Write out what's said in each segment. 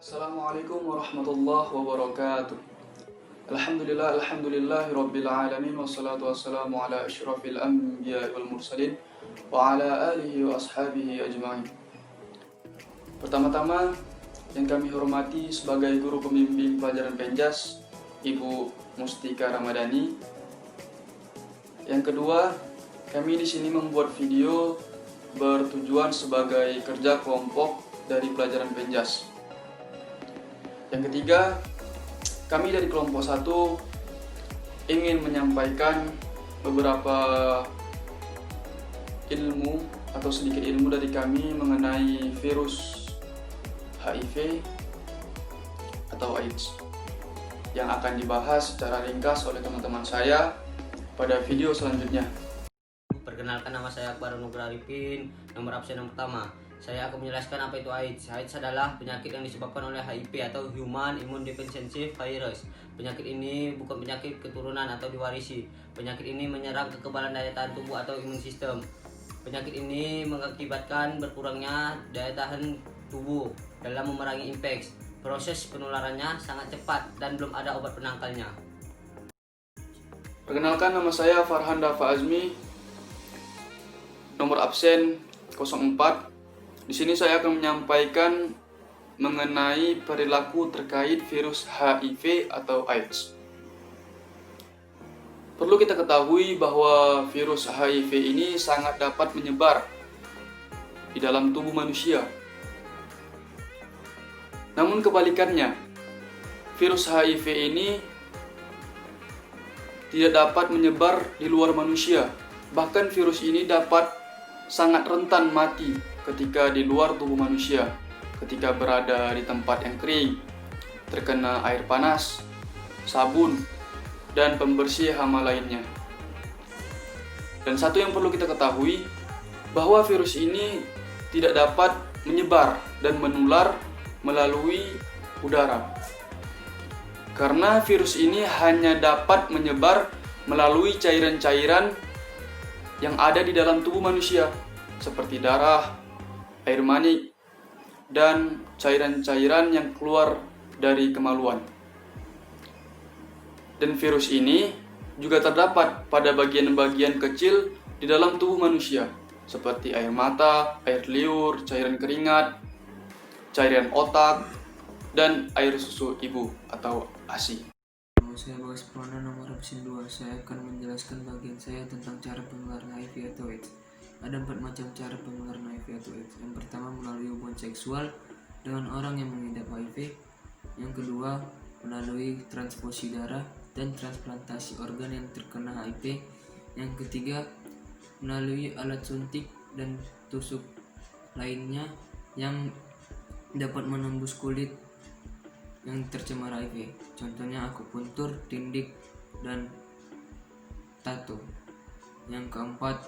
Assalamualaikum warahmatullahi wabarakatuh. Alhamdulillahirabbil alamin wassalatu wassalamu ala asyrafil anbiya'i wal mursalin wa ala alihi wa ashabihi ajmain. Pertama-tama yang kami hormati sebagai guru pembimbing pelajaran Penjas, Ibu Mustika Ramadhani. Yang kedua, kami di sini membuat video bertujuan sebagai kerja kelompok dari pelajaran Penjas. Yang ketiga, kami dari kelompok 1 ingin menyampaikan beberapa ilmu atau sedikit ilmu dari kami mengenai virus HIV atau AIDS yang akan dibahas secara ringkas oleh teman-teman saya pada video selanjutnya. Perkenalkan, nama saya Akbar Nugra Arifin, nomor absen yang pertama. Saya akan menjelaskan apa itu AIDS. AIDS adalah penyakit yang disebabkan oleh HIV atau Human Immunodeficiency Virus. Penyakit ini bukan penyakit keturunan atau diwarisi. Penyakit ini menyerang kekebalan daya tahan tubuh atau imun sistem. Penyakit ini mengakibatkan berkurangnya daya tahan tubuh dalam memerangi infeksi. Proses penularannya sangat cepat dan belum ada obat penangkalnya. Perkenalkan, nama saya Farhan Dafa Azmi, nomor absen 04. Di sini saya akan menyampaikan mengenai perilaku terkait virus HIV atau AIDS. Perlu kita ketahui bahwa virus HIV ini sangat dapat menyebar di dalam tubuh manusia. Namun kebalikannya, virus HIV ini tidak dapat menyebar di luar manusia. Bahkan virus ini dapat sangat rentan mati ketika di luar tubuh manusia, ketika berada di tempat yang kering, terkena air panas, sabun, dan pembersih hama lainnya. Dan satu yang perlu kita ketahui, bahwa virus ini tidak dapat menyebar dan menular melalui udara. Karena virus ini hanya dapat menyebar melalui cairan-cairan yang ada di dalam tubuh manusia, seperti darah, air mani, dan cairan-cairan yang keluar dari kemaluan. Dan virus ini juga terdapat pada bagian-bagian kecil di dalam tubuh manusia, seperti air mata, air liur, cairan keringat, cairan otak, dan air susu ibu atau ASI. Saya Bagas Prana, nomor absen 2. Saya akan menjelaskan bagian saya tentang cara penularan HIV atau AIDS. Ada 4 macam cara penularan HIV atau AIDS. Yang pertama, melalui hubungan seksual dengan orang yang mengidap HIV. Yang kedua, melalui transfusi darah dan transplantasi organ yang terkena HIV. Yang ketiga, melalui alat suntik dan tusuk lainnya yang dapat menembus kulit yang tercemar HIV. Contohnya akupuntur, tindik, dan tato. Yang keempat,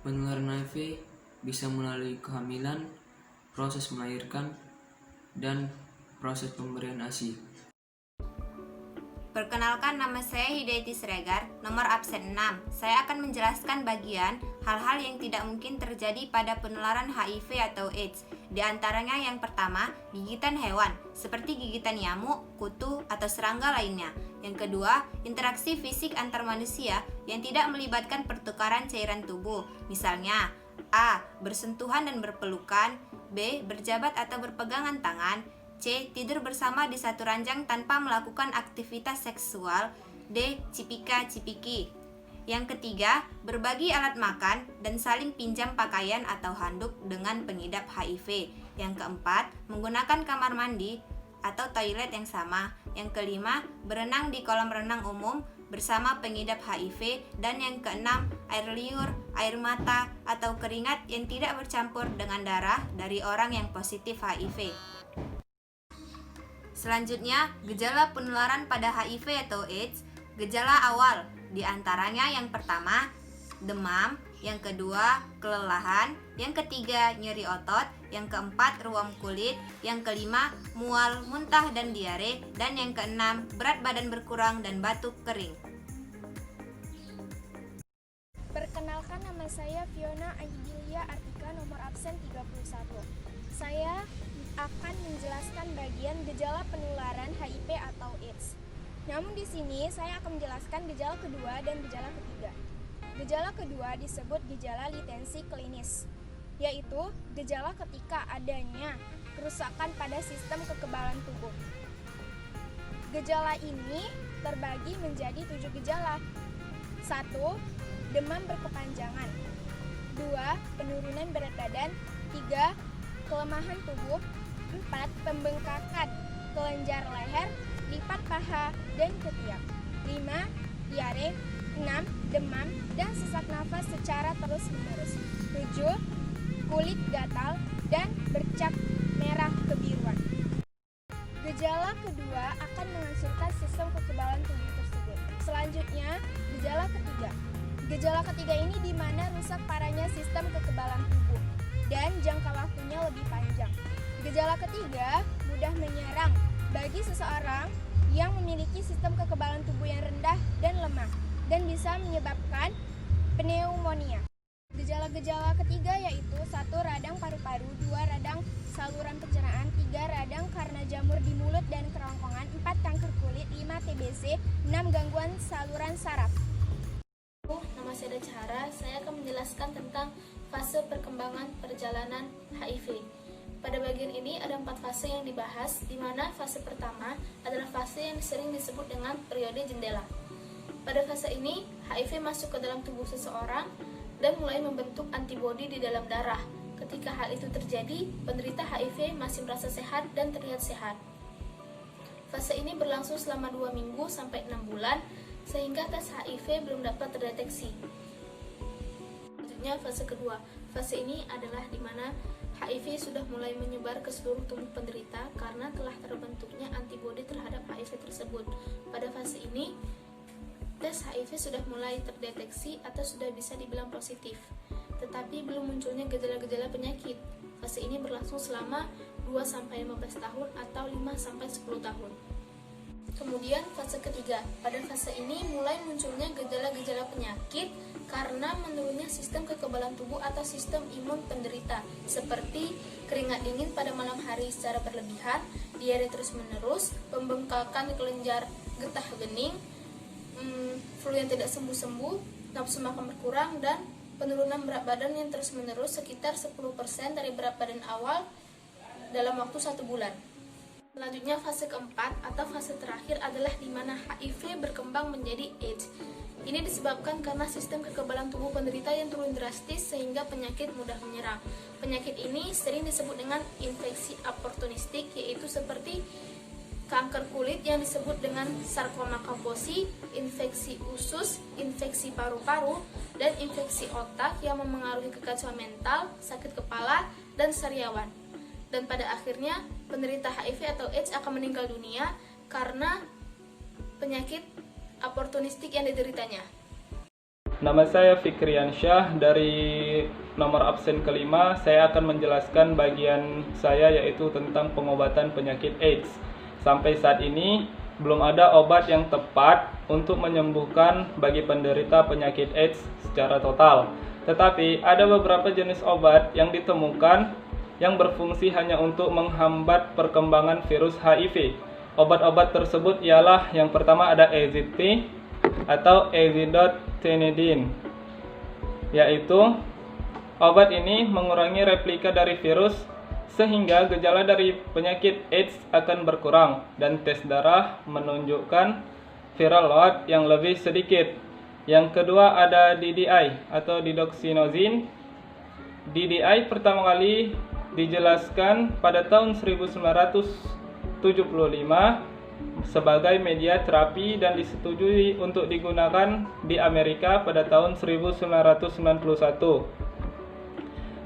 penularan HIV bisa melalui kehamilan, proses melahirkan, dan proses pemberian ASI. Perkenalkan, nama saya Hidayati Siregar, nomor absen 6. Saya akan menjelaskan bagian hal-hal yang tidak mungkin terjadi pada penularan HIV atau AIDS. Di antaranya yang pertama, gigitan hewan, seperti gigitan nyamuk, kutu, atau serangga lainnya. Yang kedua, interaksi fisik antar manusia yang tidak melibatkan pertukaran cairan tubuh. Misalnya, A. Bersentuhan dan berpelukan, B. Berjabat atau berpegangan tangan, C. Tidur bersama di satu ranjang tanpa melakukan aktivitas seksual, D. Cipika-cipiki. Yang ketiga, berbagi alat makan dan saling pinjam pakaian atau handuk dengan pengidap HIV. Yang keempat, menggunakan kamar mandi atau toilet yang sama. Yang kelima, berenang di kolam renang umum bersama pengidap HIV. Dan yang keenam, air liur, air mata, atau keringat yang tidak bercampur dengan darah dari orang yang positif HIV. Selanjutnya, gejala penularan pada HIV atau AIDS. Gejala awal, di antaranya yang pertama, demam, yang kedua, kelelahan, yang ketiga, nyeri otot, yang keempat, ruam kulit, yang kelima, mual, muntah, dan diare, dan yang keenam, berat badan berkurang dan batuk kering. Perkenalkan, nama saya Fiona Angelia Artika, nomor absen 31. Saya akan menjelaskan bagian gejala penularan HIV atau AIDS. Namun di sini saya akan menjelaskan gejala kedua dan gejala ketiga. Gejala kedua disebut gejala litensi klinis, yaitu gejala ketika adanya kerusakan pada sistem kekebalan tubuh. Gejala ini terbagi menjadi 7 gejala. 1. Demam berkepanjangan. 2. Penurunan berat badan. 3. Kelemahan tubuh. 4. Pembengkakan kelenjar leher, lipat paha, dan ketiak. 5. Diare. 6. Demam dan sesak nafas secara terus-menerus. 7. Kulit gatal dan bercak merah kebiruan. Gejala kedua akan menghancurkan sistem kekebalan tubuh tersebut. Selanjutnya, gejala ketiga. Gejala ketiga ini di mana rusak parahnya sistem kekebalan tubuh dan jangka waktunya lebih panjang. Gejala ketiga mudah menyerang bagi seseorang yang memiliki sistem kekebalan tubuh yang rendah dan lemah dan bisa menyebabkan pneumonia. Gejala-gejala ketiga yaitu 1. Radang paru-paru, 2. Radang saluran pencernaan, 3. Radang karena jamur di mulut dan kerongkongan, 4. Kanker kulit, 5. TBC, 6. Gangguan saluran saraf. Nama saya Ada Cahara, saya akan menjelaskan tentang fase perkembangan perjalanan HIV. Pada bagian ini ada 4 fase yang dibahas, di mana fase pertama adalah fase yang sering disebut dengan periode jendela. Pada fase ini, HIV masuk ke dalam tubuh seseorang dan mulai membentuk antibodi di dalam darah. Ketika hal itu terjadi, penderita HIV masih merasa sehat dan terlihat sehat. Fase ini berlangsung selama 2 minggu sampai 6 bulan, sehingga tes HIV belum dapat terdeteksi. Selanjutnya fase kedua. Fase ini adalah di mana HIV sudah mulai menyebar ke seluruh tubuh penderita karena telah terbentuknya antibodi terhadap HIV tersebut. Pada fase ini, tes HIV sudah mulai terdeteksi atau sudah bisa dibilang positif, tetapi belum munculnya gejala-gejala penyakit. Fase ini berlangsung selama 2-15 tahun atau 5-10 tahun. Kemudian fase ketiga. Pada fase ini mulai munculnya gejala-gejala penyakit karena menurunnya sistem kekebalan tubuh atau sistem imun penderita, seperti keringat dingin pada malam hari secara berlebihan, diare terus-menerus, pembengkakan kelenjar getah bening, flu yang tidak sembuh-sembuh, nafsu makan berkurang, dan penurunan berat badan yang terus-menerus sekitar 10% dari berat badan awal dalam waktu 1 bulan. Selanjutnya fase keempat atau fase terakhir adalah di mana HIV berkembang menjadi AIDS. Ini disebabkan karena sistem kekebalan tubuh penderita yang turun drastis sehingga penyakit mudah menyerang. Penyakit ini sering disebut dengan infeksi oportunistik, yaitu seperti kanker kulit yang disebut dengan sarkoma Kaposi, infeksi usus, infeksi paru-paru, dan infeksi otak yang memengaruhi kekacauan mental, sakit kepala, dan sariawan. Dan pada akhirnya, penderita HIV atau AIDS akan meninggal dunia karena penyakit oportunistik yang dideritanya. Nama saya Fikriansyah, dari nomor absen kelima. Saya akan menjelaskan bagian saya yaitu tentang pengobatan penyakit AIDS. Sampai saat ini belum ada obat yang tepat untuk menyembuhkan bagi penderita penyakit AIDS secara total. Tetapi ada beberapa jenis obat yang ditemukan yang berfungsi hanya untuk menghambat perkembangan virus HIV. Obat-obat tersebut ialah yang pertama ada AZT atau azidotinib, yaitu obat ini mengurangi replika dari virus sehingga gejala dari penyakit AIDS akan berkurang dan tes darah menunjukkan viral load yang lebih sedikit. Yang kedua ada DDI atau didoxyzine. DDI pertama kali dijelaskan pada tahun 1975 sebagai media terapi dan disetujui untuk digunakan di Amerika pada tahun 1991.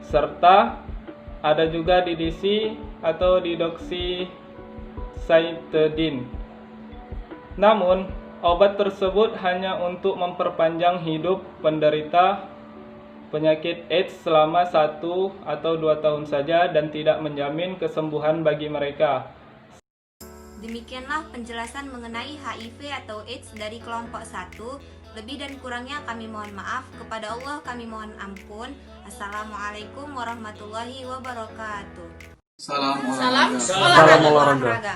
Serta ada juga DDC atau didoxycytidine. Namun, obat tersebut hanya untuk memperpanjang hidup penderita penyakit AIDS selama 1 atau 2 tahun saja dan tidak menjamin kesembuhan bagi mereka. Demikianlah penjelasan mengenai HIV atau AIDS dari kelompok 1. Lebih dan kurangnya kami mohon maaf. Kepada Allah kami mohon ampun. Assalamualaikum warahmatullahi wabarakatuh. Salam Salam olahraga. olahraga. olahraga.